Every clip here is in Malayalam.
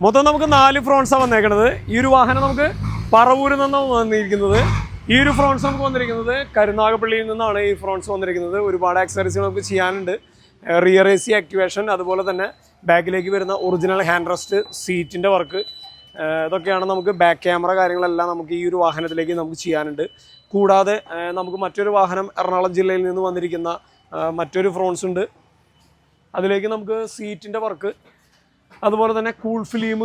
മൊത്തം നമുക്ക് 4 ഫ്രോൺസാണ് വന്നേക്കുന്നത്. ഈ ഒരു വാഹനം നമുക്ക് പറവൂരിൽ നിന്നാണ് വന്നിരിക്കുന്നത്. ഈ ഒരു ഫ്രോൺസ് നമുക്ക് വന്നിരിക്കുന്നത് കരുനാഗപ്പള്ളിയിൽ നിന്നാണ് ഈ ഫ്രോൺസ് വന്നിരിക്കുന്നത്. ഒരുപാട് ആക്സസറീസ് നമുക്ക് ചെയ്യാനുണ്ട്. റിയർ AC ആക്ടിവേഷൻ, അതുപോലെ തന്നെ ബാക്കിലേക്ക് വരുന്ന ഒറിജിനൽ ഹാൻഡ് റെസ്റ്റ്, സീറ്റിൻ്റെ വർക്ക്, ഇതൊക്കെയാണ് നമുക്ക്. ബാക്ക് ക്യാമറ കാര്യങ്ങളെല്ലാം നമുക്ക് ഈ ഒരു വാഹനത്തിലേക്ക് നമുക്ക് ചെയ്യാനുണ്ട്. കൂടാതെ നമുക്ക് മറ്റൊരു വാഹനം എറണാകുളം ജില്ലയിൽ നിന്ന് വന്നിരിക്കുന്ന മറ്റൊരു ഫ്രോൺസ് ഉണ്ട്. അതിലേക്ക് നമുക്ക് സീറ്റിൻ്റെ വർക്ക്, അതുപോലെ തന്നെ കൂൾ ഫിലിം,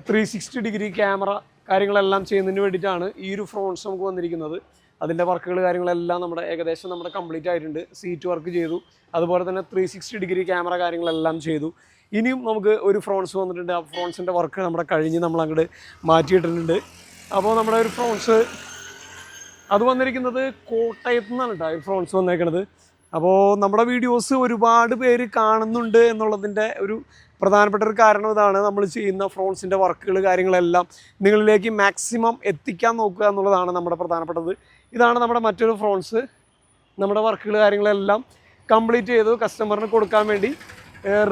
360 ഡിഗ്രി ക്യാമറ കാര്യങ്ങളെല്ലാം ചെയ്യുന്നതിന് വേണ്ടിയിട്ടാണ് ഈ ഒരു ഫ്രോൺസ് നമുക്ക് വന്നിരിക്കുന്നത്. അതിൻ്റെ വർക്കുകൾ കാര്യങ്ങളെല്ലാം ഏകദേശം നമ്മുടെ കംപ്ലീറ്റ് ആയിട്ടുണ്ട്. സീറ്റ് വർക്ക് ചെയ്തു, അതുപോലെ തന്നെ 360 ഡിഗ്രി ക്യാമറ കാര്യങ്ങളെല്ലാം ചെയ്തു. ഇനിയും നമുക്ക് ഒരു ഫ്രോൺസ് വന്നിട്ടുണ്ട്. ആ ഫ്രോൺസിൻ്റെ വർക്ക് കഴിഞ്ഞ് നമ്മൾ അങ്ങോട്ട് മാറ്റിയിട്ടിട്ടുണ്ട്. അപ്പോൾ നമ്മുടെ ഒരു ഫ്രോൺസ് അത് വന്നിരിക്കുന്നത് കോട്ടയത്തു നിന്നാണ് കേട്ടോ ഈ ഫ്രോൺസ് വന്നേക്കുന്നത്. അപ്പോൾ നമ്മുടെ വീഡിയോസ് ഒരുപാട് പേര് കാണുന്നുണ്ട് എന്നുള്ളതിൻ്റെ ഒരു പ്രധാനപ്പെട്ട ഒരു കാരണം ഇതാണ്. നമ്മൾ ചെയ്യുന്ന ഫ്രോൺസിൻ്റെ വർക്കുകൾ കാര്യങ്ങളെല്ലാം നിങ്ങളിലേക്ക് മാക്സിമം എത്തിക്കാൻ നോക്കുക എന്നുള്ളതാണ് നമ്മുടെ പ്രധാനപ്പെട്ടത്. ഇതാണ് നമ്മുടെ മറ്റൊരു ഫ്രോൺസ്. നമ്മുടെ വർക്കുകൾ കാര്യങ്ങളെല്ലാം കംപ്ലീറ്റ് ചെയ്തു കസ്റ്റമറിന് കൊടുക്കാൻ വേണ്ടി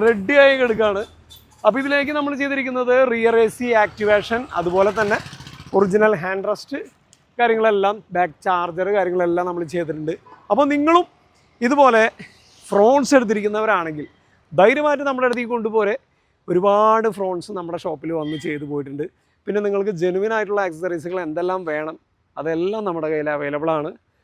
റെഡിയായി എടുക്കുകയാണ്. അപ്പോൾ ഇതിലേക്ക് നമ്മൾ ചെയ്തിരിക്കുന്നത് റിയർ AC ആക്ടിവേഷൻ, അതുപോലെ തന്നെ ഒറിജിനൽ ഹാൻഡ് റെസ്റ്റ് കാര്യങ്ങളെല്ലാം, ബാക്ക് ചാർജർ കാര്യങ്ങളെല്ലാം നമ്മൾ ചെയ്തിട്ടുണ്ട്. അപ്പോൾ നിങ്ങളും ഇതുപോലെ ഫ്രോൺസ് എടുത്തിരിക്കുന്നവരാണെങ്കിൽ ധൈര്യമായിട്ട് നമ്മുടെ അടുത്തേക്ക് കൊണ്ടുപോരെ. ഒരുപാട് ഫ്രോൺസ് നമ്മുടെ ഷോപ്പിൽ വന്ന് ചെയ്തു പോയിട്ടുണ്ട്. പിന്നെ നിങ്ങൾക്ക് ജെനുവിൻ ആയിട്ടുള്ള ആക്സസറീസുകൾ എന്തെല്ലാം വേണം അതെല്ലാം നമ്മുടെ കയ്യിൽ അവൈലബിൾ ആണ്.